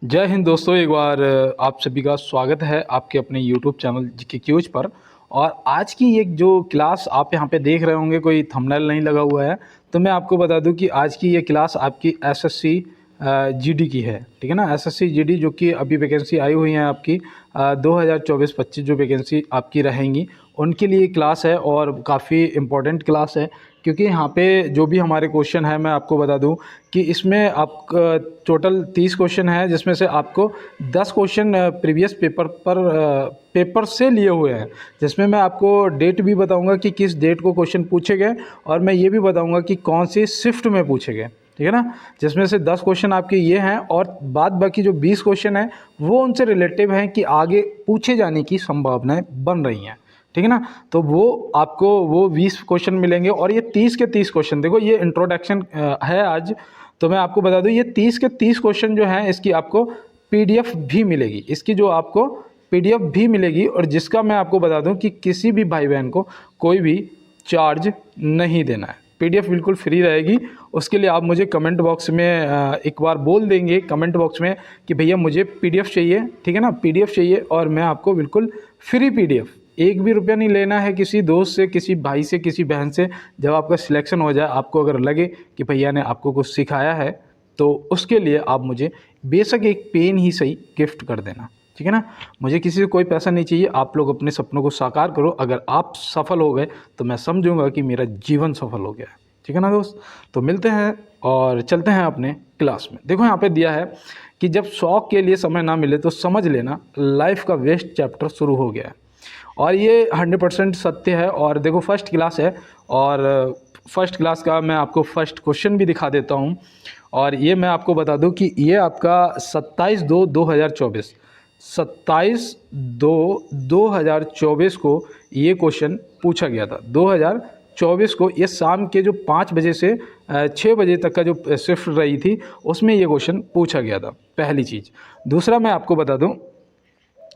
जय हिंद दोस्तों। एक बार आप सभी का स्वागत है आपके अपने यूट्यूब चैनल जीके क्यूज पर। और आज की एक जो क्लास आप यहाँ पे देख रहे होंगे, कोई थंबनेल नहीं लगा हुआ है, तो मैं आपको बता दूं कि आज की ये क्लास आपकी एसएससी जीडी की है। ठीक है ना, एसएससी जीडी जो कि अभी वैकेंसी आई हुई है आपकी 2024-25 जो वैकेंसी आपकी रहेंगी उनके लिए क्लास है। और काफ़ी इम्पोर्टेंट क्लास है क्योंकि यहाँ पे जो भी हमारे क्वेश्चन है मैं आपको बता दूं कि इसमें आप टोटल 30 क्वेश्चन है, जिसमें से आपको 10 क्वेश्चन प्रीवियस पेपर से लिए हुए हैं, जिसमें मैं आपको डेट भी बताऊंगा कि किस डेट को क्वेश्चन पूछे गए, और मैं ये भी बताऊंगा कि कौन सी शिफ्ट में पूछे गए। ठीक है ना, जिसमें से 10 क्वेश्चन आपके ये हैं और बाद बाकी जो 20 क्वेश्चन हैं वो उनसे रिलेटिव हैं कि आगे पूछे जाने की संभावनाएं बन रही हैं। ठीक है ना, तो वो आपको वो 20 क्वेश्चन मिलेंगे और ये 30 के 30 क्वेश्चन, देखो ये इंट्रोडक्शन है आज, तो मैं आपको बता दूं ये 30 के 30 क्वेश्चन जो हैं इसकी आपको पीडीएफ भी मिलेगी, इसकी जो आपको पीडीएफ भी मिलेगी, और जिसका मैं आपको बता दूं कि किसी भी भाई बहन को कोई भी चार्ज नहीं देना है, पीडीएफ बिल्कुल फ्री रहेगी। उसके लिए आप मुझे कमेंट बॉक्स में एक बार बोल देंगे कमेंट बॉक्स में कि भैया मुझे पीडीएफ चाहिए। ठीक है ना, पीडीएफ चाहिए और मैं आपको बिल्कुल फ्री पीडीएफ, एक भी रुपया नहीं लेना है किसी दोस्त से, किसी भाई से, किसी बहन से। जब आपका सिलेक्शन हो जाए, आपको अगर लगे कि भैया ने आपको कुछ सिखाया है, तो उसके लिए आप मुझे बेशक एक पेन ही सही गिफ्ट कर देना। ठीक है ना, मुझे किसी से कोई पैसा नहीं चाहिए। आप लोग अपने सपनों को साकार करो, अगर आप सफल हो गए तो मैं समझूंगा कि मेरा जीवन सफल हो गया है। ठीक है ना दोस्त, तो मिलते हैं और चलते हैं अपने क्लास में। देखो यहाँ पे दिया है कि जब शौक के लिए समय ना मिले तो समझ लेना लाइफ का वेस्ट चैप्टर शुरू हो गया है। और ये 100% सत्य है। और देखो फर्स्ट क्लास है, और फर्स्ट क्लास का मैं आपको फर्स्ट क्वेश्चन भी दिखा देता हूँ। और ये मैं आपको बता दूँ कि ये आपका 27/2/2024 27/2/2024 को ये क्वेश्चन पूछा गया था। 2024 को ये शाम के जो 5 बजे से 6 बजे तक का जो शिफ्ट रही थी उसमें ये क्वेश्चन पूछा गया था, पहली चीज़। दूसरा मैं आपको बता दूं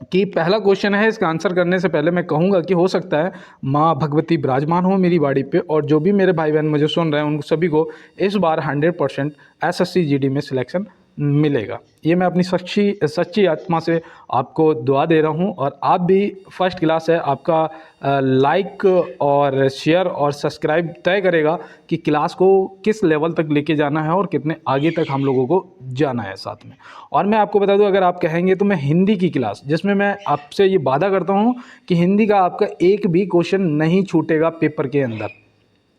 कि पहला क्वेश्चन है, इसका आंसर करने से पहले मैं कहूँगा कि हो सकता है माँ भगवती विराजमान हो मेरी बाड़ी पे, और जो भी मेरे भाई बहन मुझे सुन रहे हैं उन सभी को इस बार 100% एसएससी जीडी में सिलेक्शन मिलेगा। ये मैं अपनी सच्ची आत्मा से आपको दुआ दे रहा हूँ। और आप भी, फर्स्ट क्लास है आपका, लाइक और शेयर और सब्सक्राइब तय करेगा कि क्लास को किस लेवल तक लेके जाना है और कितने आगे तक हम लोगों को जाना है साथ में। और मैं आपको बता दूं, अगर आप कहेंगे तो मैं हिंदी की क्लास, जिसमें मैं आपसे ये वादा करता हूँ कि हिंदी का आपका एक भी क्वेश्चन नहीं छूटेगा पेपर के अंदर,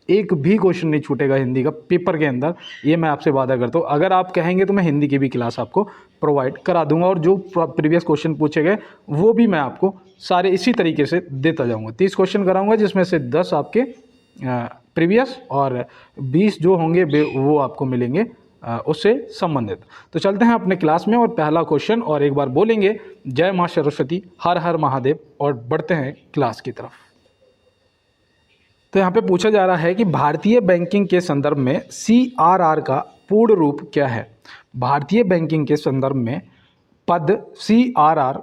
एक भी क्वेश्चन नहीं छूटेगा हिंदी का पेपर के अंदर, ये मैं आपसे वादा करता हूँ। अगर आप कहेंगे तो मैं हिंदी की भी क्लास आपको प्रोवाइड करा दूंगा, और जो प्रीवियस क्वेश्चन पूछे गए वो भी मैं आपको सारे इसी तरीके से देता जाऊंगा। 30 क्वेश्चन कराऊंगा, जिसमें से 10 आपके प्रीवियस और 20 जो होंगे वो आपको मिलेंगे उससे संबंधित। तो चलते हैं अपने क्लास में, और पहला क्वेश्चन, और एक बार बोलेंगे जय माँ सरस्वती, हर हर महादेव, और बढ़ते हैं क्लास की तरफ। तो यहाँ पे पूछा जा रहा है कि भारतीय बैंकिंग के संदर्भ में सीआरआर का पूर्ण रूप क्या है। भारतीय बैंकिंग के संदर्भ में पद सीआरआर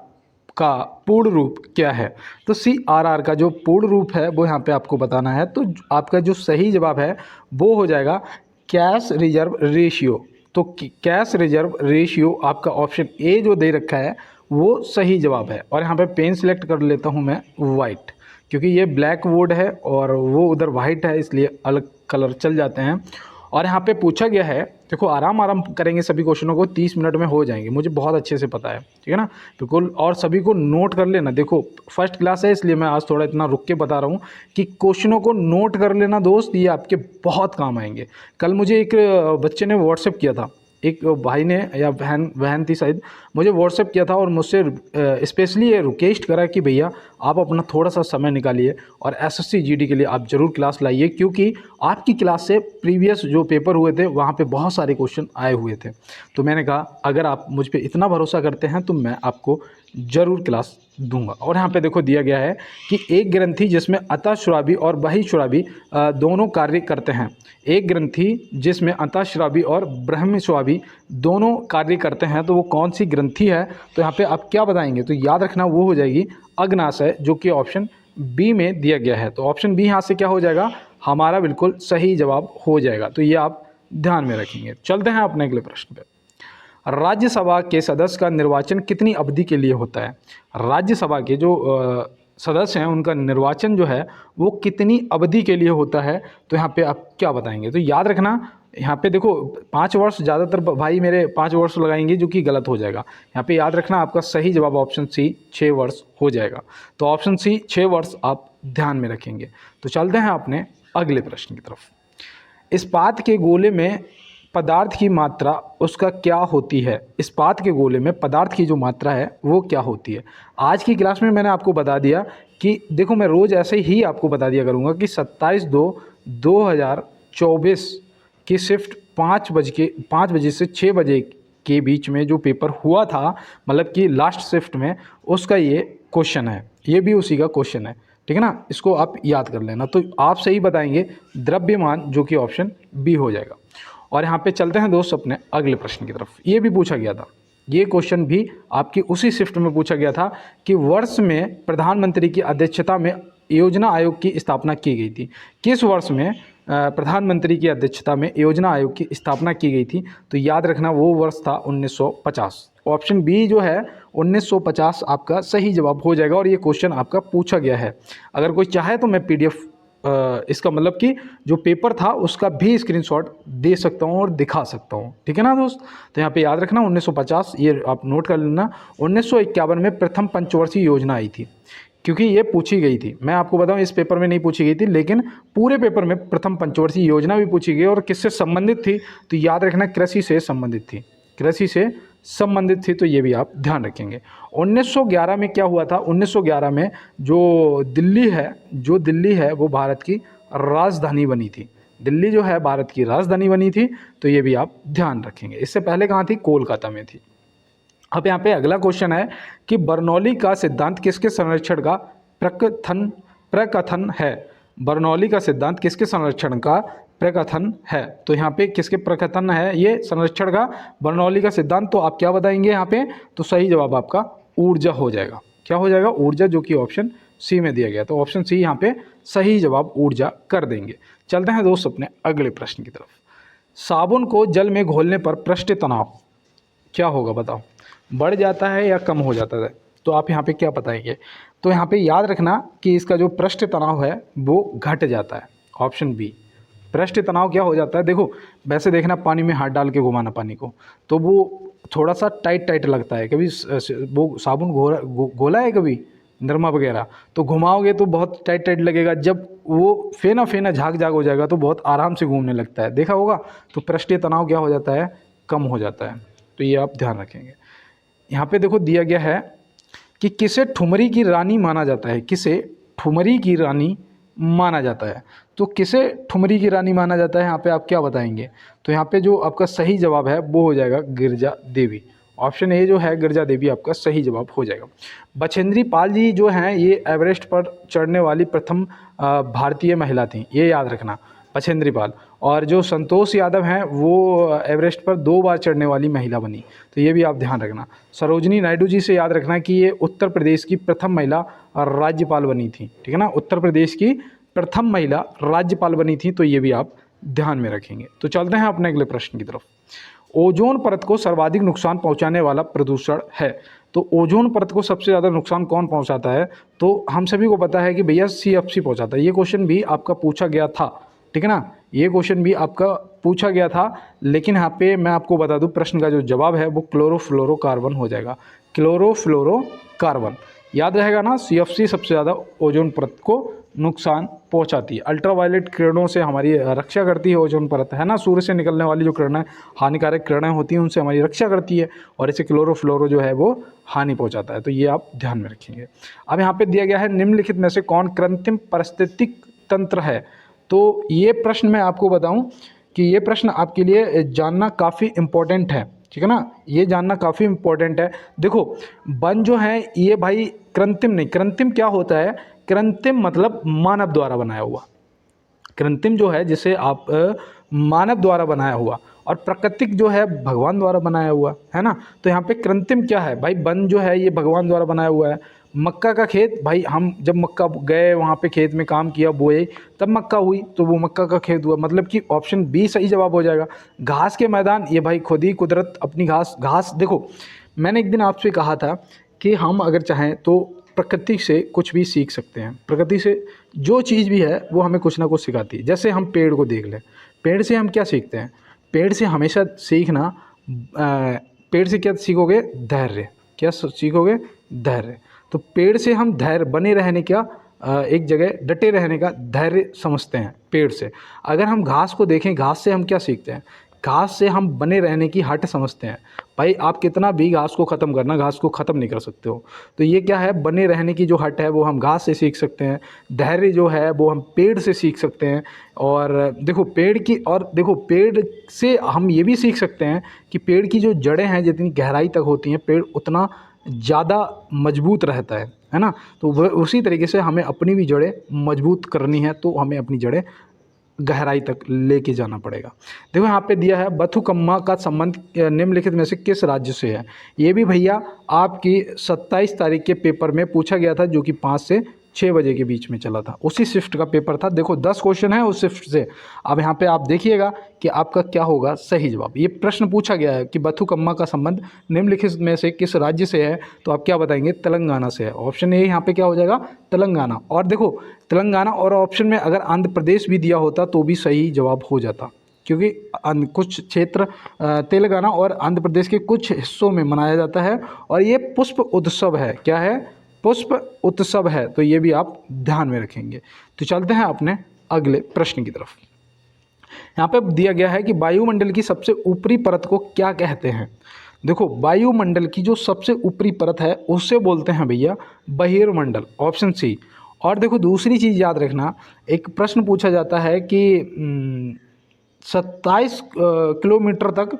का पूर्ण रूप क्या है। तो सीआरआर का जो पूर्ण रूप है वो यहाँ पे आपको बताना है। तो आपका जो सही जवाब है वो हो जाएगा कैश रिजर्व रेशियो। तो कैश रिजर्व रेशियो आपका ऑप्शन ए जो दे रखा है वो सही जवाब है। और यहाँ पे पेन सिलेक्ट कर लेता हूँ मैं वाइट, क्योंकि ये ब्लैक बोर्ड है और वो उधर वाइट है, इसलिए अलग कलर चल जाते हैं। और यहाँ पे पूछा गया है, देखो आराम आराम करेंगे, सभी क्वेश्चनों को 30 मिनट में हो जाएंगे, मुझे बहुत अच्छे से पता है। ठीक है ना, बिल्कुल। और सभी को नोट कर लेना। देखो फर्स्ट क्लास है इसलिए मैं आज थोड़ा इतना रुक के बता रहा हूँ कि क्वेश्चनों को नोट कर लेना दोस्त, ये आपके बहुत काम आएंगे। कल मुझे एक बच्चे ने व्हाट्सएप किया था, एक भाई ने या बहन थी शायद, मुझे व्हाट्सएप किया था और मुझसे स्पेशली ये रिक्वेस्ट करा कि भैया आप अपना थोड़ा सा समय निकालिए और एसएससी जीडी के लिए आप ज़रूर क्लास लाइए, क्योंकि आपकी क्लास से प्रीवियस जो पेपर हुए थे वहाँ पे बहुत सारे क्वेश्चन आए हुए थे। तो मैंने कहा अगर आप मुझ पर इतना भरोसा करते हैं तो मैं आपको ज़रूर क्लास दूंगा। और यहाँ पे देखो दिया गया है कि एक ग्रंथि जिसमें अतःस्रावी और बहिःस्रावी दोनों कार्य करते हैं। एक ग्रंथि जिसमें अतःस्रावी और बहिःस्रावी दोनों कार्य करते हैं, तो वो कौन सी ग्रंथि है। तो यहाँ पे आप क्या बताएंगे, तो याद रखना वो हो जाएगी अग्नाशय, जो कि ऑप्शन बी में दिया गया है। तो ऑप्शन बी यहाँ से क्या हो जाएगा, हमारा बिल्कुल सही जवाब हो जाएगा। तो ये आप ध्यान में रखेंगे। चलते हैं अपने अगले प्रश्न पे। राज्यसभा के सदस्य का निर्वाचन कितनी अवधि के लिए होता है? राज्यसभा के जो सदस्य हैं उनका निर्वाचन जो है वो कितनी अवधि के लिए होता है? तो यहाँ पे आप क्या बताएंगे? तो याद रखना, यहाँ पे देखो 5 वर्ष, ज़्यादातर भाई मेरे 5 वर्ष लगाएंगे जो कि गलत हो जाएगा। यहाँ पे याद रखना आपका सही जवाब ऑप्शन सी 6 वर्ष हो जाएगा। तो ऑप्शन सी 6 वर्ष आप ध्यान में रखेंगे। तो चलते हैं अपने अगले प्रश्न की तरफ। इस्पात के गोले में पदार्थ की मात्रा उसका क्या होती है? इस्पात के गोले में पदार्थ की जो मात्रा है वो क्या होती है? आज की क्लास में मैंने आपको बता दिया कि देखो, मैं रोज़ ऐसे ही आपको बता दिया करूँगा कि 27/2/2024 की शिफ्ट 5 बजे से 6 बजे के बीच में जो पेपर हुआ था, मतलब कि लास्ट शिफ्ट में, उसका ये क्वेश्चन है, ये भी उसी का क्वेश्चन है। ठीक है ना, इसको आप याद कर लेना। तो आप सही बताएंगे द्रव्यमान, जो कि ऑप्शन बी हो जाएगा। और यहाँ पे चलते हैं दोस्त अपने अगले प्रश्न की तरफ। ये भी पूछा गया था, ये क्वेश्चन भी आपकी उसी शिफ्ट में पूछा गया था कि वर्ष में प्रधानमंत्री की अध्यक्षता में योजना आयोग की स्थापना की गई थी। किस वर्ष में प्रधानमंत्री की अध्यक्षता में योजना आयोग की स्थापना की गई थी? तो याद रखना वो वर्ष था 1950। ऑप्शन बी जो है 1950 आपका सही जवाब हो जाएगा। और ये क्वेश्चन आपका पूछा गया है। अगर कोई चाहे तो मैं PDF इसका मतलब कि जो पेपर था उसका भी स्क्रीनशॉट दे सकता हूँ और दिखा सकता हूँ। ठीक है ना दोस्त? तो यहाँ पे याद रखना 1950, ये आप नोट कर लेना। 1951 में प्रथम पंचवर्षीय योजना आई थी, क्योंकि ये पूछी गई थी। मैं आपको बताऊं इस पेपर में नहीं पूछी गई थी, लेकिन पूरे पेपर में प्रथम पंचवर्षीय योजना भी पूछी गई। और किससे संबंधित थी? तो याद रखना कृषि से संबंधित थी, कृषि से संबंधित थी। तो ये भी आप ध्यान रखेंगे। 1911 में क्या हुआ था? 1911 में जो दिल्ली है वो भारत की राजधानी बनी थी। दिल्ली जो है भारत की राजधानी बनी थी। तो ये भी आप ध्यान रखेंगे। इससे पहले कहाँ थी? कोलकाता में थी। अब यहाँ पे अगला क्वेश्चन है कि बर्नौली का सिद्धांत किसके संरक्षण का प्रकथन है? बर्नौली का सिद्धांत किसके संरक्षण का प्रकथन है? तो यहाँ पे किसके प्रकथन है ये संरक्षण का? बर्नौली का सिद्धांत। तो आप क्या बताएंगे यहाँ पे? तो सही जवाब आपका ऊर्जा हो जाएगा। क्या हो जाएगा? ऊर्जा, जो कि ऑप्शन सी में दिया गया। तो ऑप्शन सी यहाँ पे सही जवाब ऊर्जा कर देंगे। चलते हैं दोस्त अपने अगले प्रश्न की तरफ। साबुन को जल में घोलने पर पृष्ठ तनाव क्या होगा? बताओ, बढ़ जाता है या कम हो जाता है? तो आप यहाँ पे क्या बताएंगे? तो यहाँ पे याद रखना कि इसका जो पृष्ठ तनाव है वो घट जाता है। ऑप्शन बी, पृष्ठ तनाव क्या हो जाता है? देखो, वैसे देखना, पानी में हाथ डाल के घुमाना पानी को, तो वो थोड़ा सा टाइट लगता है। कभी वो साबुन घोला है कभी, निरमा वगैरह, तो घुमाओगे तो बहुत टाइट लगेगा। जब वो फेना झाग हो जाएगा तो बहुत आराम से घूमने लगता है, देखा होगा। तो पृष्ठीय तनाव क्या हो जाता है? कम हो जाता है। तो ये आप ध्यान रखेंगे। यहाँ पे देखो दिया गया है कि किसे ठुमरी की रानी माना जाता है? किसे ठुमरी की रानी माना जाता है? तो किसे ठुमरी की रानी माना जाता है? यहाँ पे आप क्या बताएंगे? तो यहाँ पे जो आपका सही जवाब है वो हो जाएगा गिरजा देवी। ऑप्शन ए जो है गिरजा देवी आपका सही जवाब हो जाएगा। बछेंद्री पाल जी जो हैं ये एवरेस्ट पर चढ़ने वाली प्रथम भारतीय महिला थी, ये याद रखना, बछेंद्री पाल। और जो संतोष यादव हैं वो एवरेस्ट पर 2 बार चढ़ने वाली महिला बनी। तो ये भी आप ध्यान रखना। सरोजनी नायडू जी से याद रखना कि ये उत्तर प्रदेश की प्रथम महिला राज्यपाल बनी थी। ठीक है ना, उत्तर प्रदेश की प्रथम महिला राज्यपाल बनी थी। तो ये भी आप ध्यान में रखेंगे। तो चलते हैं अपने अगले प्रश्न की तरफ। ओजोन परत को सर्वाधिक नुकसान पहुंचाने वाला प्रदूषण है? तो ओजोन परत को सबसे ज़्यादा नुकसान कौन पहुंचाता है? तो हम सभी को पता है कि भैया CFC पहुंचाता है। ये क्वेश्चन भी आपका पूछा गया था। ठीक है ना, ये क्वेश्चन भी आपका पूछा गया था। लेकिन यहाँ पे मैं आपको बता दूं, प्रश्न का जो जवाब है वो क्लोरोफ्लोरोकार्बन हो जाएगा। क्लोरोफ्लोरोकार्बन याद रहेगा ना। CFC सबसे ज़्यादा ओजोन परत को नुकसान पहुंचाती है। अल्ट्रावायलेट किरणों से हमारी रक्षा करती है ओजोन परत, है ना। सूर्य से निकलने वाली जो किरणें, हानिकारक किरणें होती हैं, उनसे हमारी रक्षा करती है। और इसे क्लोरोफ्लोरो जो है वो हानि पहुंचाता है। तो ये आप ध्यान में रखेंगे। अब यहाँ पे दिया गया है निम्नलिखित में से कौन कृत्रिम पारिस्थितिक तंत्र है? तो ये प्रश्न मैं आपको बताऊं कि ये प्रश्न आपके लिए जानना काफ़ी इम्पोर्टेंट है। ठीक है ना, ये जानना काफ़ी इम्पोर्टेंट है। देखो, वन जो है ये भाई कृत्रिम नहीं, कृत्रिम क्या होता है? कृत्रिम मतलब मानव द्वारा बनाया हुआ। कृत्रिम जो है जिसे आप मानव द्वारा बनाया हुआ, और प्राकृतिक जो है भगवान द्वारा बनाया हुआ, है ना। तो यहाँ पे कृत्रिम क्या है भाई? वन जो है ये भगवान द्वारा बनाया हुआ है। मक्का का खेत, भाई हम जब मक्का गए वहाँ पे खेत में काम किया, बोए, तब मक्का हुई, तो वो मक्का का खेत हुआ, मतलब कि ऑप्शन बी सही जवाब हो जाएगा। घास के मैदान, ये भाई खुद ही कुदरत अपनी घास देखो, मैंने एक दिन आपसे कहा था कि हम अगर चाहें तो प्रकृति से कुछ भी सीख सकते हैं। प्रकृति से जो चीज़ भी है वो हमें कुछ ना कुछ सिखाती है। जैसे हम पेड़ को देख लें, पेड़ से हम क्या सीखते हैं? पेड़ से हमेशा सीखना, पेड़ से क्या सीखोगे? धैर्य। क्या सीखोगे? धैर्य। तो पेड़ से हम धैर्य, बने रहने का, एक जगह डटे रहने का धैर्य समझते हैं पेड़ से। अगर हम घास को देखें, घास से हम क्या सीखते हैं? घास से हम बने रहने की हट समझते हैं। भाई आप कितना भी घास को ख़त्म करना, घास को ख़त्म नहीं कर सकते हो। तो ये क्या है? बने रहने की जो हट है वो हम घास से सीख सकते हैं। धैर्य जो है वो हम पेड़ से सीख सकते हैं। और देखो पेड़ से हम ये भी सीख सकते हैं कि पेड़ की जो जड़ें हैं जितनी गहराई तक होती हैं, पेड़ उतना ज़्यादा मजबूत रहता है ना। तो वह उसी तरीके से हमें अपनी भी जड़ें मजबूत करनी है, तो हमें अपनी जड़ें गहराई तक लेके जाना पड़ेगा। देखो यहाँ पे दिया है बथुकम्मा का संबंध निम्नलिखित में से किस राज्य से है। ये भी भैया आपकी 27 तारीख के पेपर में पूछा गया था, जो कि 5 से 6 बजे के बीच में चला था। उसी शिफ्ट का पेपर था। देखो 10 क्वेश्चन है उस शिफ्ट से। अब यहाँ पे आप देखिएगा कि आपका क्या होगा सही जवाब। ये प्रश्न पूछा गया है कि बथुकम्मा का संबंध निम्नलिखित में से किस राज्य से है, तो आप क्या बताएंगे? तेलंगाना से है। ऑप्शन ए यहाँ पे क्या हो जाएगा? तेलंगाना। और देखो तेलंगाना, और ऑप्शन में अगर आंध्र प्रदेश भी दिया होता तो भी सही जवाब हो जाता, क्योंकि कुछ क्षेत्र तेलंगाना और आंध्र प्रदेश के कुछ हिस्सों में मनाया जाता है, और ये पुष्प उत्सव है। क्या है? पुष्प उत्सव है। तो ये भी आप ध्यान में रखेंगे। तो चलते हैं अपने अगले प्रश्न की तरफ। यहाँ पे दिया गया है कि वायुमंडल की सबसे ऊपरी परत को क्या कहते हैं। देखो वायुमंडल की जो सबसे ऊपरी परत है उससे बोलते हैं भैया बहिर्मंडल, ऑप्शन सी। और देखो दूसरी चीज़ याद रखना, एक प्रश्न पूछा जाता है कि 27 किलोमीटर तक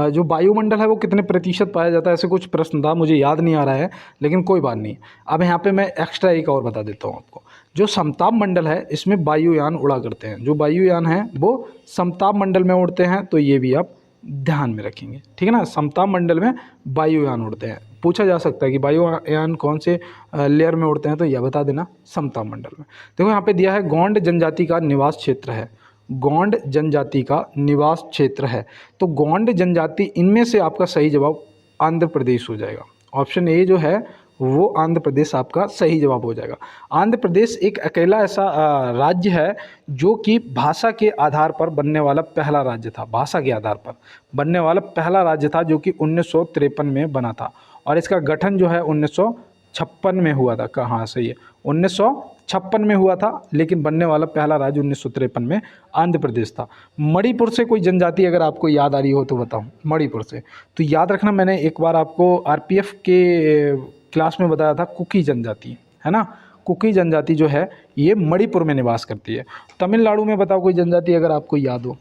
जो वायुमंडल है वो कितने प्रतिशत पाया जाता है, ऐसे कुछ प्रश्न था, मुझे याद नहीं आ रहा है, लेकिन कोई बात नहीं। अब यहाँ पे मैं एक्स्ट्रा एक और बता देता हूँ आपको। जो समताप मंडल है इसमें वायुयान उड़ा करते हैं, जो वायुयान हैं वो समताप मंडल में उड़ते हैं, तो ये भी आप ध्यान में रखेंगे, ठीक है ना। समताप मंडल में वायुयान उड़ते हैं। पूछा जा सकता है कि वायुयान कौन से लेयर में उड़ते हैं, तो यह बता देना समताप मंडल में। देखो यहाँ पे दिया है गोंड जनजाति का निवास क्षेत्र है। गोंड जनजाति का निवास क्षेत्र है, तो गोंड जनजाति, इनमें से आपका सही जवाब आंध्र प्रदेश हो जाएगा। ऑप्शन ए जो है वो आंध्र प्रदेश आपका सही जवाब हो जाएगा। आंध्र प्रदेश एक अकेला ऐसा राज्य है जो कि भाषा के आधार पर बनने वाला पहला राज्य था। भाषा के आधार पर बनने वाला पहला राज्य था, जो कि 1953 में बना था। और इसका गठन जो है 1956 में हुआ था। कहाँ से? ये 1956 में हुआ था, लेकिन बनने वाला पहला राज्य 1953 में आंध्र प्रदेश था। मणिपुर से कोई जनजाति अगर आपको याद आ रही हो तो बताओ। मणिपुर से तो याद रखना, मैंने एक बार आपको आरपीएफ के क्लास में बताया था, कुकी जनजाति है ना। कुकी जनजाति जो है ये मणिपुर में निवास करती है। तमिलनाडु में बताओ कोई जनजाति अगर आपको याद हो।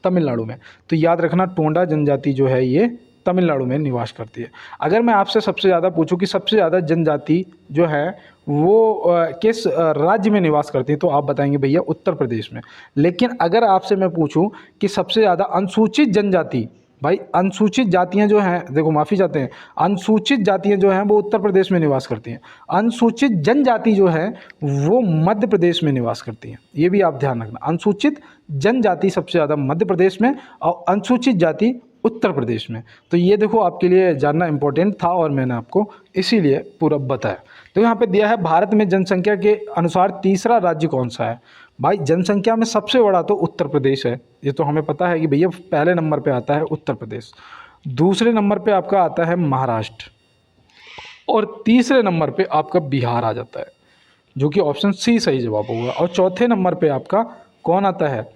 तमिलनाडु में तो याद रखना टोंडा जनजाति जो है ये तमिलनाडु में निवास करती है। अगर मैं आपसे सबसे ज़्यादा पूछूं कि सबसे ज़्यादा जनजाति जो है वो किस राज्य में निवास करती है, तो आप बताएंगे भैया उत्तर प्रदेश में। लेकिन अगर आपसे मैं पूछूं कि सबसे ज़्यादा अनुसूचित जनजाति, भाई अनुसूचित जातियां जो हैं, देखो माफ़ी चाहते हैं, अनुसूचित जातियां जो हैं वो उत्तर प्रदेश में निवास करती हैं। अनुसूचित जनजाति जो है वो मध्य प्रदेश में निवास करती हैं। ये भी आप ध्यान रखना, अनुसूचित जनजाति सबसे ज़्यादा मध्य प्रदेश में और अनुसूचित जाति उत्तर प्रदेश में। तो ये देखो आपके लिए जानना इम्पोर्टेंट था और मैंने आपको इसीलिए पूरा बताया। तो यहाँ पे दिया है भारत में जनसंख्या के अनुसार तीसरा राज्य कौन सा है। भाई जनसंख्या में सबसे बड़ा तो उत्तर प्रदेश है, ये तो हमें पता है कि भैया पहले नंबर पे आता है उत्तर प्रदेश, दूसरे नंबर पे आपका आता है महाराष्ट्र, और तीसरे नंबर पे आपका बिहार आ जाता है, जो कि ऑप्शन सी सही जवाब होगा। और चौथे नंबर पे आपका कौन आता है?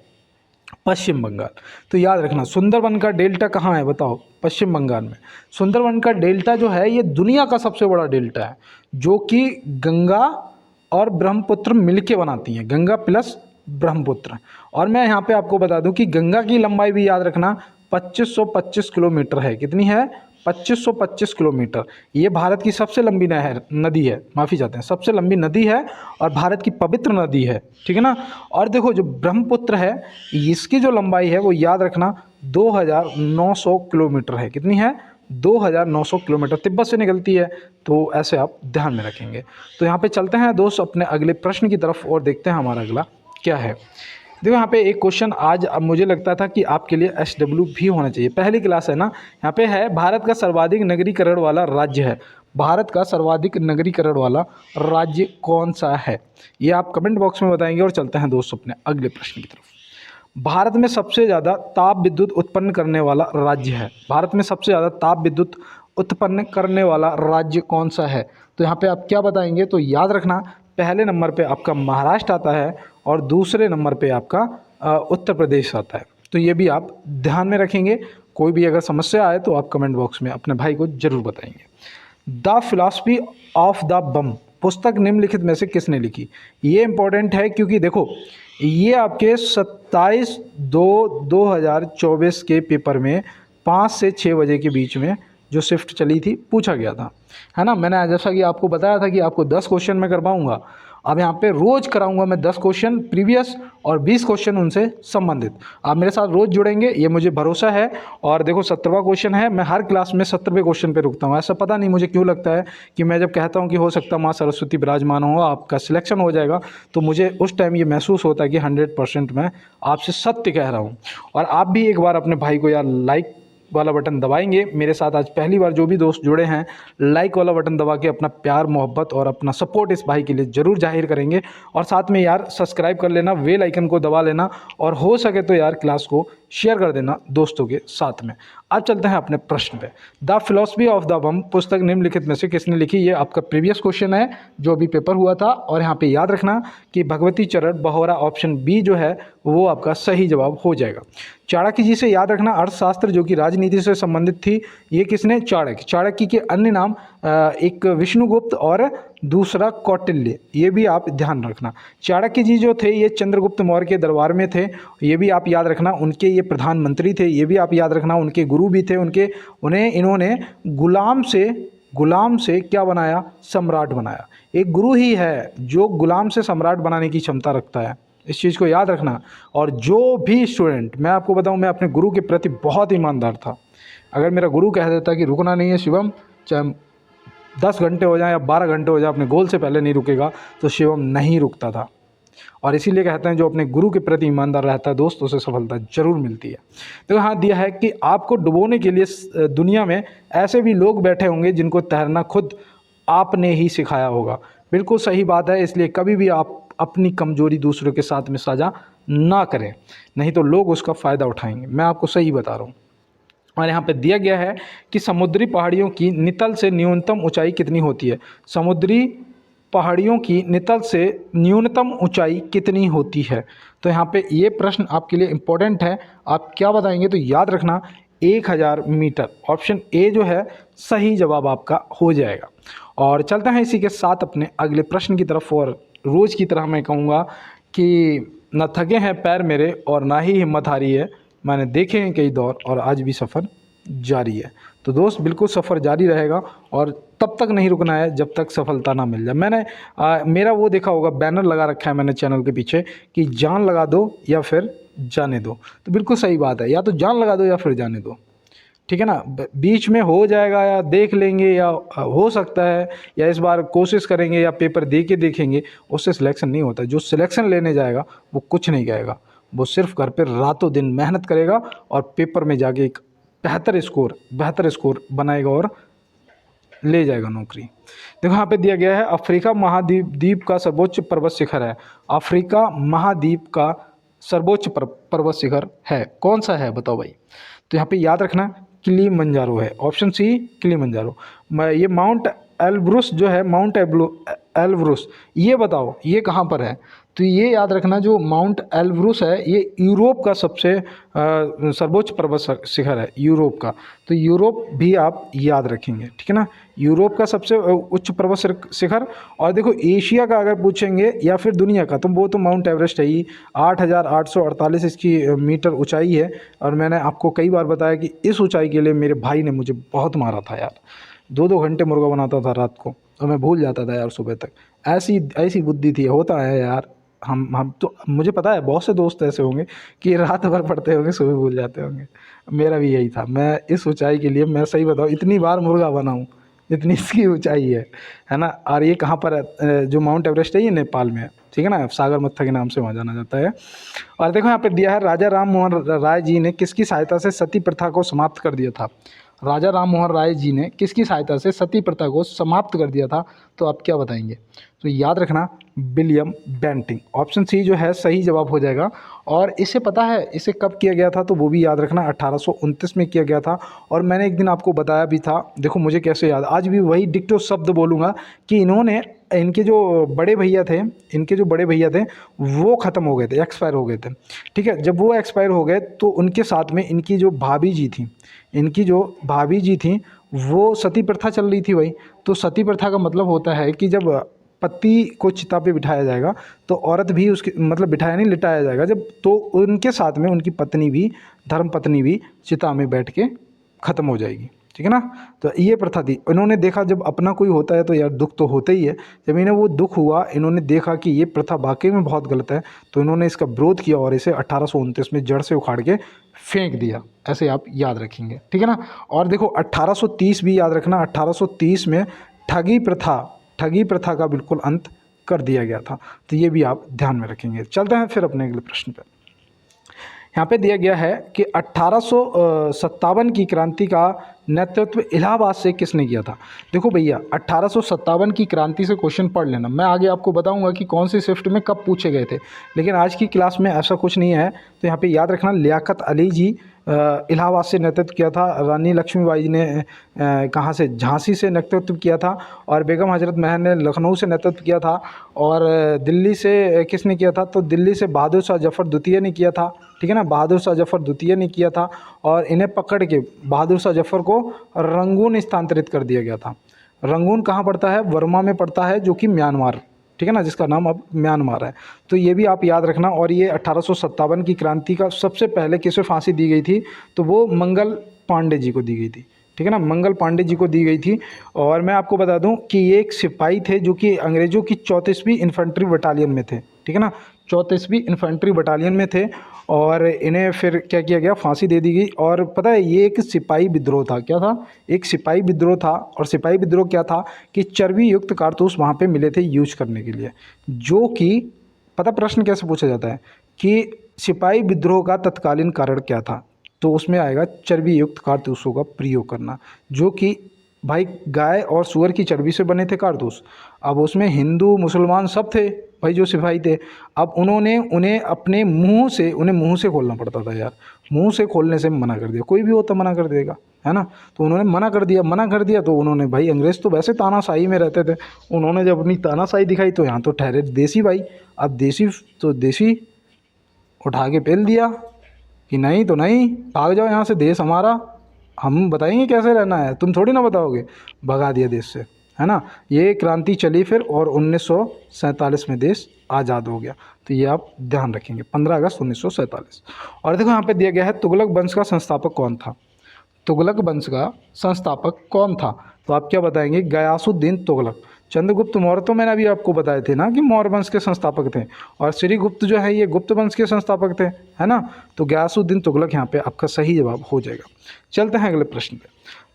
पश्चिम बंगाल। तो याद रखना सुंदरवन का डेल्टा कहाँ है बताओ? पश्चिम बंगाल में। सुंदरवन का डेल्टा जो है ये दुनिया का सबसे बड़ा डेल्टा है, जो कि गंगा और ब्रह्मपुत्र मिलके बनाती हैं, गंगा प्लस ब्रह्मपुत्र। और मैं यहाँ पे आपको बता दूं कि गंगा की लंबाई भी याद रखना 2525 किलोमीटर है। कितनी है? 2525 किलोमीटर। ये भारत की सबसे लंबी नदी है, माफ़ी चाहते हैं, सबसे लंबी नदी है और भारत की पवित्र नदी है, ठीक है ना। और देखो जो ब्रह्मपुत्र है इसकी जो लंबाई है वो याद रखना 2900 किलोमीटर है। कितनी है? 2900 किलोमीटर तिब्बत से निकलती है। तो ऐसे आप ध्यान में रखेंगे। तो यहाँ पे चलते हैं दोस्त अपने अगले प्रश्न की तरफ और देखते हैं हमारा अगला क्या है। देखो यहाँ पे एक क्वेश्चन आज अब मुझे लगता था कि आपके लिए SW भी होना चाहिए, पहली क्लास है ना। यहाँ पे है भारत का सर्वाधिक नगरीकरण वाला राज्य है। भारत का सर्वाधिक नगरीकरण वाला राज्य कौन सा है, ये आप कमेंट बॉक्स में बताएंगे। और चलते हैं दोस्तों अपने अगले प्रश्न की तरफ। भारत में सबसे ज़्यादा ताप विद्युत उत्पन्न करने वाला राज्य है। भारत में सबसे ज़्यादा ताप विद्युत उत्पन्न करने वाला राज्य कौन सा है। तो यहाँ पे आप क्या बताएंगे, तो याद रखना पहले नंबर पे आपका महाराष्ट्र आता है और दूसरे नंबर पे आपका उत्तर प्रदेश आता है। तो ये भी आप ध्यान में रखेंगे। कोई भी अगर समस्या आए तो आप कमेंट बॉक्स में अपने भाई को जरूर बताएंगे। द फिलॉसफी ऑफ द बम पुस्तक निम्नलिखित में से किसने लिखी। ये इंपॉर्टेंट है क्योंकि देखो ये आपके 27/2/2024 के पेपर में 5 से 6 बजे के बीच में जो शिफ्ट चली थी पूछा गया था, है ना। मैंने जैसा कि आपको बताया था कि आपको 10 क्वेश्चन मैं करवाऊंगा। अब यहाँ पे रोज़ कराऊंगा मैं 10 क्वेश्चन प्रीवियस और 20 क्वेश्चन उनसे संबंधित। आप मेरे साथ रोज़ जुड़ेंगे, ये मुझे भरोसा है। और देखो 17वां क्वेश्चन है, मैं हर क्लास में 17वें क्वेश्चन पे रुकता हूँ। ऐसा पता नहीं मुझे क्यों लगता है कि मैं जब कहता हूँ कि हो सकता माँ सरस्वती विराजमान हो, आपका सिलेक्शन हो जाएगा, तो मुझे उस टाइम ये महसूस होता है कि 100% मैं आपसे सत्य कह रहा हूँ। और आप भी एक बार अपने भाई को यार लाइक वाला बटन दबाएंगे। मेरे साथ आज पहली बार जो भी दोस्त जुड़े हैं, लाइक वाला बटन दबा के अपना प्यार मोहब्बत और अपना सपोर्ट इस भाई के लिए ज़रूर जाहिर करेंगे। और साथ में यार सब्सक्राइब कर लेना, बेल आइकन को दबा लेना, और हो सके तो यार क्लास को शेयर कर देना दोस्तों के साथ में। अब चलते हैं अपने प्रश्न पे। द फिलॉसफी ऑफ द बम पुस्तक निम्नलिखित में से किसने लिखी। ये आपका प्रीवियस क्वेश्चन है जो अभी पेपर हुआ था। और यहाँ पे याद रखना कि भगवती चरण बहुरा ऑप्शन बी जो है वो आपका सही जवाब हो जाएगा। चाणक्य जी से याद रखना अर्थशास्त्र जो कि राजनीति से संबंधित थी, ये किसने, चाणक्य। चाणक्य के अन्य नाम एक विष्णुगुप्त और दूसरा कौटिल्य, ये भी आप ध्यान रखना। चाणक्य जी जो थे ये चंद्रगुप्त मौर्य के दरबार में थे, ये भी आप याद रखना। उनके ये प्रधानमंत्री थे, ये भी आप याद रखना। उनके गुरु भी थे, उन्हें इन्होंने गुलाम से क्या बनाया, सम्राट बनाया। एक गुरु ही है जो गुलाम से सम्राट बनाने की क्षमता रखता है, इस चीज़ को याद रखना। और जो भी स्टूडेंट, मैं आपको बताऊं, मैं अपने गुरु के प्रति बहुत ईमानदार था। अगर मेरा गुरु कह देता कि रुकना नहीं है शिवम, चाहे 10 घंटे हो जाए या 12 घंटे हो जाए, अपने गोल से पहले नहीं रुकेगा, तो शिवम नहीं रुकता था। और इसीलिए कहते हैं जो अपने गुरु के प्रति ईमानदार रहता है दोस्त, उसे सफलता जरूर मिलती है। तो यहाँ दिया है कि आपको डुबोने के लिए दुनिया में ऐसे भी लोग बैठे होंगे जिनको तैरना खुद आपने ही सिखाया होगा। बिल्कुल सही बात है। इसलिए कभी भी आप अपनी कमजोरी दूसरों के साथ में साझा ना करें, नहीं तो लोग उसका फ़ायदा उठाएंगे। मैं आपको सही बता रहा हूँ। और यहाँ पे दिया गया है कि समुद्री पहाड़ियों की नितल से न्यूनतम ऊंचाई कितनी होती है। समुद्री पहाड़ियों की नितल से न्यूनतम ऊंचाई कितनी होती है। तो यहाँ पे ये प्रश्न आपके लिए इम्पोर्टेंट है। आप क्या बताएंगे, तो याद रखना 1000 मीटर। ऑप्शन ए जो है सही जवाब आपका हो जाएगा। और चलते हैं इसी के साथ अपने अगले प्रश्न की तरफ। और रोज़ की तरह मैं कहूँगा कि न थके हैं पैर मेरे और ना ही हिम्मत हारी है, मैंने देखे हैं कई दौर और आज भी सफ़र जारी है। तो दोस्त बिल्कुल सफ़र जारी रहेगा और तब तक नहीं रुकना है जब तक सफलता ना मिल जाए। मैंने मेरा वो देखा होगा, बैनर लगा रखा है मैंने चैनल के पीछे कि जान लगा दो या फिर जाने दो। तो बिल्कुल सही बात है, या तो जान लगा दो या फिर जाने दो, ठीक है ना। बीच में हो जाएगा या देख लेंगे या हो सकता है या इस बार कोशिश करेंगे या पेपर दे के देखेंगे, उससे सिलेक्शन नहीं होता। जो सिलेक्शन लेने जाएगा वो कुछ नहीं कहेगा, वो सिर्फ घर पे रातों दिन मेहनत करेगा और पेपर में जाके एक बेहतर स्कोर बनाएगा और ले जाएगा नौकरी। देखो यहाँ पे दिया गया है अफ्रीका महाद्वीप का सर्वोच्च पर्वत शिखर है। अफ्रीका महाद्वीप का सर्वोच्च पर्वत शिखर है, कौन सा है बताओ भाई। तो यहाँ पे याद रखना किलिमंजारो है, ऑप्शन सी किलिमंजारो। ये माउंट एल्ब्रुस जो है, माउंट एल्ब्रुस, ये बताओ ये कहाँ पर है। तो ये याद रखना जो माउंट एल्ब्रुस है ये यूरोप का सबसे सर्वोच्च पर्वत शिखर है, यूरोप का। तो यूरोप भी आप याद रखेंगे, ठीक है ना। यूरोप का सबसे उच्च पर्वत शिखर। और देखो एशिया का अगर पूछेंगे या फिर दुनिया का, तो वो तो माउंट एवरेस्ट है ही। 8848 इसकी मीटर ऊंचाई है। और मैंने आपको कई बार बताया कि इस ऊंचाई के लिए मेरे भाई ने मुझे बहुत मारा था यार। 2-2 घंटे मुर्गा बनाता था रात को और मैं भूल जाता था यार सुबह तक। ऐसी बुद्धि थी, होता है यार, हम तो मुझे पता है बहुत से दोस्त ऐसे होंगे कि रात भर पढ़ते होंगे, सुबह भूल जाते होंगे। मेरा भी यही था। मैं इस ऊंचाई के लिए, मैं सही बताऊँ, इतनी बार मुर्गा बना हूँ, इतनी इसकी ऊंचाई है ना। और ये कहाँ पर है? जो माउंट एवरेस्ट है ये नेपाल में है, ठीक है ना, सागर मत्था के नाम से वहाँ जाना जाता है। और देखो यहाँ पे दिया है, राजा राम मोहन राय जी ने किसकी सहायता से सती प्रथा को समाप्त कर दिया था? राजा राम मोहन राय जी ने किसकी सहायता से सती प्रथा को समाप्त कर दिया था? तो आप क्या बताएंगे? तो याद रखना, विलियम बेंटिंग, ऑप्शन सी जो है सही जवाब हो जाएगा। और इसे पता है इसे कब किया गया था? तो वो भी याद रखना, 1829 में किया गया था। और मैंने एक दिन आपको बताया भी था, देखो मुझे कैसे याद, आज भी वही डिक्टो शब्द बोलूँगा कि इन्होंने, इनके जो बड़े भैया थे, वो ख़त्म हो गए थे, एक्सपायर हो गए थे, ठीक है। जब वो एक्सपायर हो गए तो उनके साथ में इनकी जो भाभी जी थी वो सती प्रथा चल रही थी भाई। तो सती प्रथा का मतलब होता है कि जब पति को चिता पे बिठाया जाएगा तो औरत भी उसके, मतलब बिठाया नहीं, लिटाया जाएगा जब, तो उनके साथ में उनकी पत्नी भी, धर्म पत्नी भी चिता में बैठ के ख़त्म हो जाएगी, ठीक है ना। तो ये प्रथा थी। इन्होंने देखा जब अपना कोई होता है तो यार दुख तो होता ही है। जब इन्हें वो दुख हुआ, इन्होंने देखा कि ये प्रथा वाकई में बहुत गलत है, तो इन्होंने इसका विरोध किया और इसे 1829 में जड़ से उखाड़ के फेंक दिया। ऐसे आप याद रखेंगे, ठीक है ना। और देखो 1830 भी याद रखना, 1830 में ठगी प्रथा का बिल्कुल अंत कर दिया गया था। तो ये भी आप ध्यान में रखेंगे। चलते हैं फिर अपने अगले प्रश्न पर। यहाँ पे दिया गया है कि 1857 की क्रांति का नेतृत्व इलाहाबाद से किसने किया था? देखो भैया, 1857 की क्रांति से क्वेश्चन पढ़ लेना, मैं आगे आपको बताऊंगा कि कौन सी शिफ्ट में कब पूछे गए थे, लेकिन आज की क्लास में ऐसा कुछ नहीं है। तो यहाँ पे याद रखना, लियाकत अली जी इलाहाबाद से नेतृत्व किया था। रानी लक्ष्मीबाई ने कहाँ से? झांसी से नेतृत्व किया था। और बेगम हजरत महल ने लखनऊ से नेतृत्व किया था। और दिल्ली से किसने किया था? तो दिल्ली से बहादुर शाह जफ़र द्वितीय ने किया था, ठीक है ना, बहादुर शाह जफ़र द्वितीय ने किया था। और इन्हें पकड़ के बहादुर शाह जफ़र को रंगून स्थानांतरित कर दिया गया था। रंगून कहाँ पड़ता है? बर्मा में पड़ता है, जो कि म्यांमार, ठीक है ना, जिसका नाम अब म्यांमार है। तो ये भी आप याद रखना। और ये 1857 की क्रांति का सबसे पहले किसे फांसी दी गई थी? तो वो मंगल पांडे जी को दी गई थी, ठीक है ना, मंगल पांडे जी को दी गई थी। और मैं आपको बता दूं कि ये एक सिपाही थे जो कि अंग्रेज़ों की 34वीं इन्फेंट्री बटालियन में थे, ठीक है ना, 34वीं इन्फेंट्री बटालियन में थे। और इन्हें फिर क्या किया गया? फांसी दे दी गई। और पता है ये एक सिपाही विद्रोह था। क्या था? एक सिपाही विद्रोह था। और सिपाही विद्रोह क्या था कि चर्बी युक्त कारतूस वहाँ पे मिले थे यूज करने के लिए, जो कि पता प्रश्न कैसे पूछा जाता है कि सिपाही विद्रोह का तत्कालीन कारण क्या था? तो उसमें आएगा चर्बी युक्त कारतूसों का प्रयोग करना, जो कि भाई गाय और सूअर की चर्बी से बने थे कारतूस। अब उसमें हिंदू मुसलमान सब थे भाई जो सिपाही थे। अब उन्होंने उन्हें अपने मुंह से खोलना पड़ता था यार, मुंह से खोलने से मना कर दिया। कोई भी हो तो मना कर देगा, है ना। तो उन्होंने मना कर दिया तो उन्होंने, भाई अंग्रेज़ तो वैसे तानाशाही में रहते थे, उन्होंने जब अपनी तानाशाही दिखाई तो यहाँ तो ठहरे देसी भाई। अब देसी तो देसी उठा के पेल दिया कि नहीं तो नहीं, भाग जाओ यहाँ से, देश हमारा, हम बताएंगे कैसे रहना है, तुम थोड़ी ना बताओगे। भगा दिया देश से, है ना। ये क्रांति चली फिर, और 1947 में देश आज़ाद हो गया। तो ये आप ध्यान रखेंगे, 15 अगस्त 1947। और देखो यहाँ पे दिया गया है, तुगलक वंश का संस्थापक कौन था? तुगलक वंश का संस्थापक कौन था? तो आप क्या बताएंगे? गयासुद्दीन तुगलक। चंद्रगुप्त मौर्य तो मैंने अभी आपको बताए थे ना कि मौर्य वंश के संस्थापक थे। और श्रीगुप्त जो है ये गुप्त वंश के संस्थापक थे, है ना। तो गयासुद्दीन तुगलक यहाँ पे आपका सही जवाब हो जाएगा। चलते हैं अगले प्रश्न पे।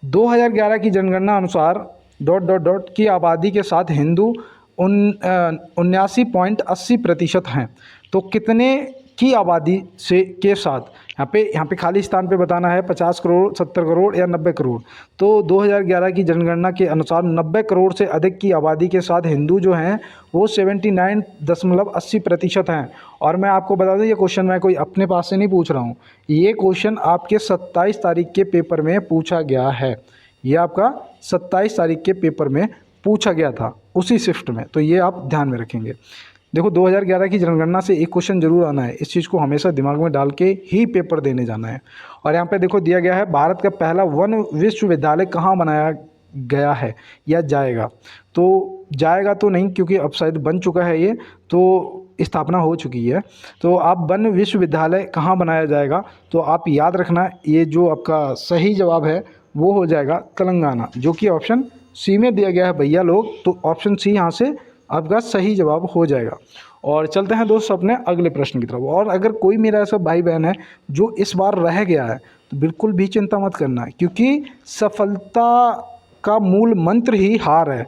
2011 की जनगणना अनुसार ... की आबादी के साथ हिंदू 79.80% हैं। तो कितने की आबादी से के साथ, यहाँ पे खाली स्थान पे बताना है 50 करोड़, 70 करोड़ या 90 करोड़। तो 2011 की जनगणना के अनुसार 90 करोड़ से अधिक की आबादी के साथ हिंदू जो हैं वो 79.80% हैं। और मैं आपको बता दूं, ये क्वेश्चन मैं कोई अपने पास से नहीं पूछ रहा हूँ, ये क्वेश्चन आपके 27 तारीख के पेपर में पूछा गया है। ये आपका 27 तारीख के पेपर में पूछा गया था उसी शिफ्ट में। तो ये आप ध्यान में रखेंगे। देखो 2011 की जनगणना से एक क्वेश्चन जरूर आना है, इस चीज़ को हमेशा दिमाग में डाल के ही पेपर देने जाना है। और यहाँ पे देखो दिया गया है, भारत का पहला वन विश्वविद्यालय कहाँ बनाया गया है या जाएगा? तो जाएगा तो नहीं, क्योंकि अब शायद बन चुका है, ये तो स्थापना हो चुकी है। तो आप वन विश्वविद्यालय कहाँ बनाया जाएगा? तो आप याद रखना, ये जो आपका सही जवाब है वो हो जाएगा तेलंगाना, जो कि ऑप्शन सी में दिया गया है भैया लोग। तो ऑप्शन सी यहाँ से आपका सही जवाब हो जाएगा। और चलते हैं दोस्त अपने अगले प्रश्न की तरफ। और अगर कोई मेरा ऐसा भाई बहन है जो इस बार रह गया है तो बिल्कुल भी चिंता मत करना, क्योंकि सफलता का मूल मंत्र ही हार है।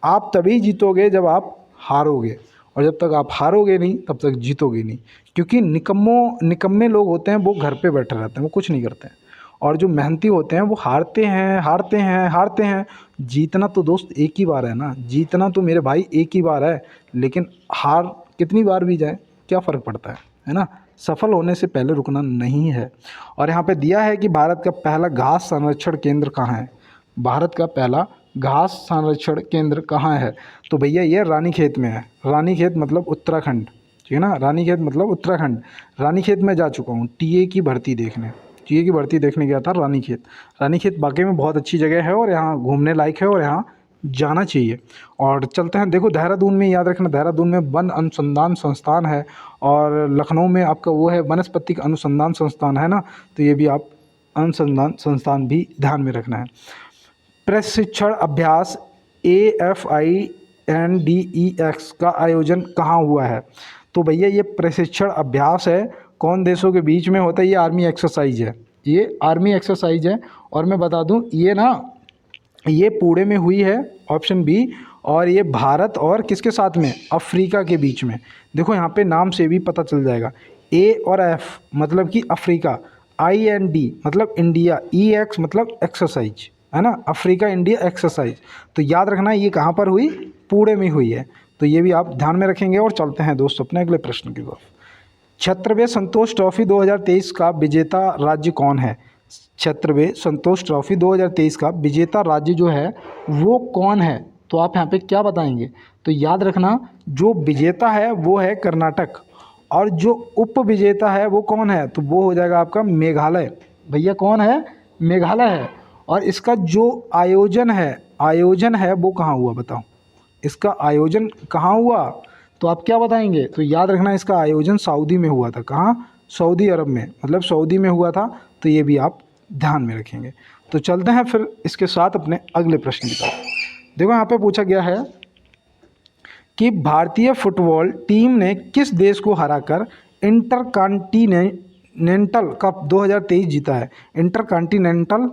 आप तभी जीतोगे जब आप हारोगे, और जब तक आप हारोगे नहीं तब तक जीतोगे नहीं। क्योंकि निकम्मे लोग होते हैं वो घर पे बैठे रहते हैं, वो कुछ नहीं करते हैं। और जो मेहनती होते हैं वो हारते हैं हारते हैं हारते हैं। जीतना तो दोस्त एक ही बार है ना, जीतना तो मेरे भाई एक ही बार है, लेकिन हार कितनी बार भी जाए क्या फ़र्क पड़ता है ना। सफल होने से पहले रुकना नहीं है। और यहाँ पे दिया है कि भारत का पहला घास संरक्षण केंद्र कहाँ है। भारत का पहला घास संरक्षण केंद्र कहाँ है? तो भैया ये रानीखेत में है। रानीखेत मतलब उत्तराखंड, ठीक है ना, रानीखेत मतलब उत्तराखंड। रानीखेत में जा चुका हूँ टीए की भर्ती देखने, टीए की भर्ती देखने गया था रानीखेत। रानीखेत वाकई में बहुत अच्छी जगह है और यहाँ घूमने लायक है और यहाँ जाना चाहिए। और चलते हैं, देखो देहरादून में, याद रखना देहरादून में वन अनुसंधान संस्थान है, और लखनऊ में आपका वो है वनस्पतिक अनुसंधान संस्थान है ना, तो ये भी आप अनुसंधान संस्थान भी ध्यान में रखना है। प्रशिक्षण अभ्यास AFINDEX का आयोजन कहाँ हुआ है? तो भैया ये प्रशिक्षण अभ्यास है, कौन देशों के बीच में होता है? ये आर्मी एक्सरसाइज है, ये आर्मी एक्सरसाइज है। और मैं बता दूं ये ना, ये पुणे में हुई है, ऑप्शन बी। और ये भारत और किसके साथ में? अफ्रीका के बीच में। देखो यहाँ पे नाम से भी पता चल जाएगा, A और F मतलब कि अफ्रीका, IND मतलब इंडिया, EX मतलब एक्सरसाइज, है ना, अफ्रीका इंडिया एक्सरसाइज। तो याद रखना ये कहाँ पर हुई? पुणे में हुई है। तो ये भी आप ध्यान में रखेंगे। और चलते हैं दोस्तों अपने अगले प्रश्न की तरफ। छत्रवेय संतोष ट्रॉफी 2023 का विजेता राज्य कौन है? छत्रवेय संतोष ट्रॉफी 2023 का विजेता राज्य जो है वो कौन है? तो आप यहाँ पे क्या बताएंगे? तो याद रखना जो विजेता है वो है कर्नाटक, और जो उप विजेता है वो कौन है? तो वो हो जाएगा आपका मेघालय। भैया कौन है? मेघालय है। और इसका जो आयोजन है वो कहाँ हुआ बताओ? इसका आयोजन कहाँ हुआ? तो आप क्या बताएंगे? तो याद रखना इसका आयोजन सऊदी में हुआ था। कहाँ? सऊदी अरब में, मतलब सऊदी में हुआ था। तो ये भी आप ध्यान में रखेंगे। तो चलते हैं फिर इसके साथ अपने अगले प्रश्न की तरफ। देखो यहाँ पे पूछा गया है कि भारतीय फुटबॉल टीम ने किस देश को हराकर इंटरकॉन्टिनेंटल कप 2023 जीता है? इंटरकॉन्टिनेंटल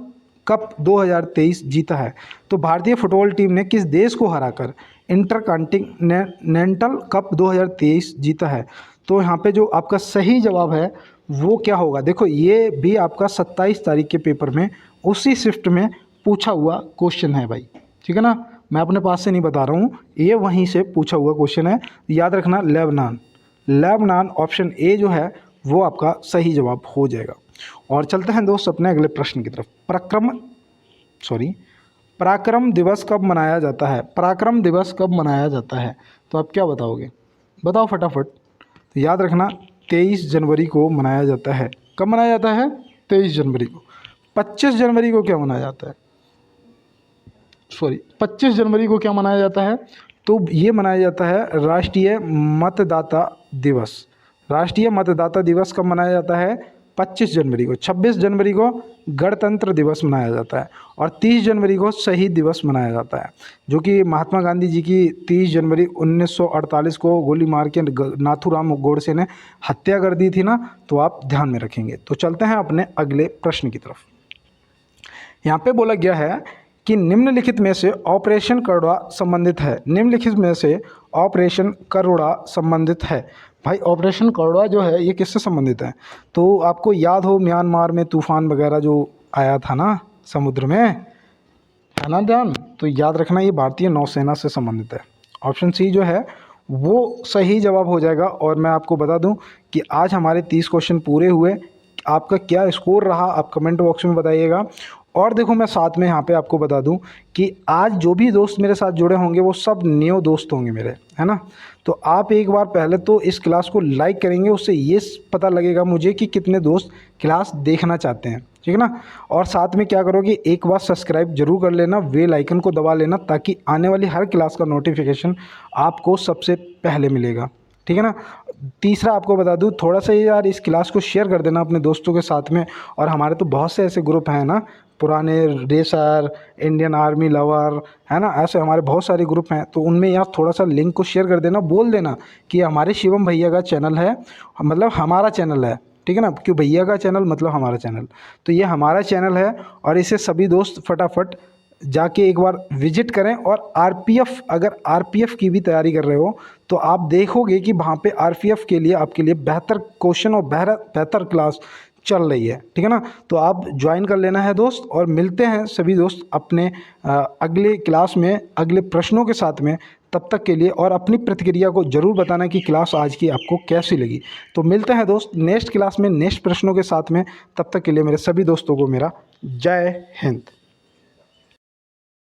कप 2023 जीता है। तो भारतीय फुटबॉल टीम ने किस देश को हराकर इंटरकॉन्टिनेंटल कप 2023 जीता है? तो यहाँ पे जो आपका सही जवाब है वो क्या होगा? देखो ये भी आपका 27 तारीख के पेपर में उसी शिफ्ट में पूछा हुआ क्वेश्चन है भाई, ठीक है ना। मैं अपने पास से नहीं बता रहा हूँ, ये वहीं से पूछा हुआ क्वेश्चन है। याद रखना लेबनान ऑप्शन ए जो है वो आपका सही जवाब हो जाएगा। और चलते हैं दोस्त अपने अगले प्रश्न की तरफ। पराक्रम दिवस कब मनाया जाता है? पराक्रम दिवस कब मनाया जाता है? तो आप क्या बताओगे? बताओ फटाफट। तो याद रखना 23 जनवरी को मनाया जाता है। कब मनाया जाता है? 23 जनवरी को। 25 जनवरी को क्या मनाया जाता है? 25 जनवरी को क्या मनाया जाता है? तो ये मनाया जाता है राष्ट्रीय मतदाता दिवस। राष्ट्रीय मतदाता दिवस कब मनाया जाता है? 25 जनवरी को। 26 जनवरी को गणतंत्र दिवस मनाया जाता है, और 30 जनवरी को शहीद दिवस मनाया जाता है, जो कि महात्मा गांधी जी की 30 जनवरी 1948 को गोली मार के नाथूराम गोडसे ने हत्या कर दी थी ना, तो आप ध्यान में रखेंगे। तो चलते हैं अपने अगले प्रश्न की तरफ। यहाँ पे बोला गया है कि निम्नलिखित में से ऑपरेशन करुणा संबंधित है। निम्नलिखित में से ऑपरेशन करुणा संबंधित है। भाई ऑपरेशन करुणा जो है ये किससे संबंधित है? तो आपको याद हो म्यांमार में तूफान वगैरह जो आया था ना समुद्र में, है ना ध्यान? तो याद रखना ये भारतीय नौसेना से संबंधित है। ऑप्शन सी जो है वो सही जवाब हो जाएगा। और मैं आपको बता दूं कि आज हमारे 30 क्वेश्चन पूरे हुए। आपका क्या स्कोर रहा आप कमेंट बॉक्स में बताइएगा। और देखो मैं साथ में यहाँ पे आपको बता दूं कि आज जो भी दोस्त मेरे साथ जुड़े होंगे वो सब न्यू दोस्त होंगे मेरे, है ना। तो आप एक बार पहले तो इस क्लास को लाइक करेंगे, उससे ये पता लगेगा मुझे कि कितने दोस्त क्लास देखना चाहते हैं, ठीक है ना। और साथ में क्या करोगे, एक बार सब्सक्राइब जरूर कर लेना, बेल आइकन को दबा लेना, ताकि आने वाली हर क्लास का नोटिफिकेशन आपको सबसे पहले मिलेगा, ठीक है ना। तीसरा आपको बता दूं, थोड़ा सा यार इस क्लास को शेयर कर देना अपने दोस्तों के साथ में। और हमारे तो बहुत से ऐसे ग्रुप हैं ना पुराने रेसर, इंडियन आर्मी लवर, है ना, ऐसे हमारे बहुत सारे ग्रुप हैं। तो उनमें यार थोड़ा सा लिंक को शेयर कर देना, बोल देना कि हमारे शिवम भैया का चैनल है, मतलब हमारा चैनल है, ठीक है ना, क्यों भैया का चैनल मतलब हमारा चैनल, तो ये हमारा चैनल है। और इसे सभी दोस्त फटाफट जाके एक बार विजिट करें। और आरपीएफ, अगर आरपीएफ की भी तैयारी कर रहे हो तो आप देखोगे कि वहाँ पे आरपीएफ के लिए आपके लिए बेहतर क्वेश्चन और बेहतर क्लास चल रही है, ठीक है ना। तो आप ज्वाइन कर लेना है दोस्त, और मिलते हैं सभी दोस्त अपने अगले क्लास में अगले प्रश्नों के साथ में। तब तक के लिए और अपनी प्रतिक्रिया को ज़रूर बताना कि क्लास आज की आपको कैसी लगी। तो मिलते हैं दोस्त नेक्स्ट क्लास में नेक्स्ट प्रश्नों के साथ में। तब तक के लिए मेरे सभी दोस्तों को मेरा जय हिंद।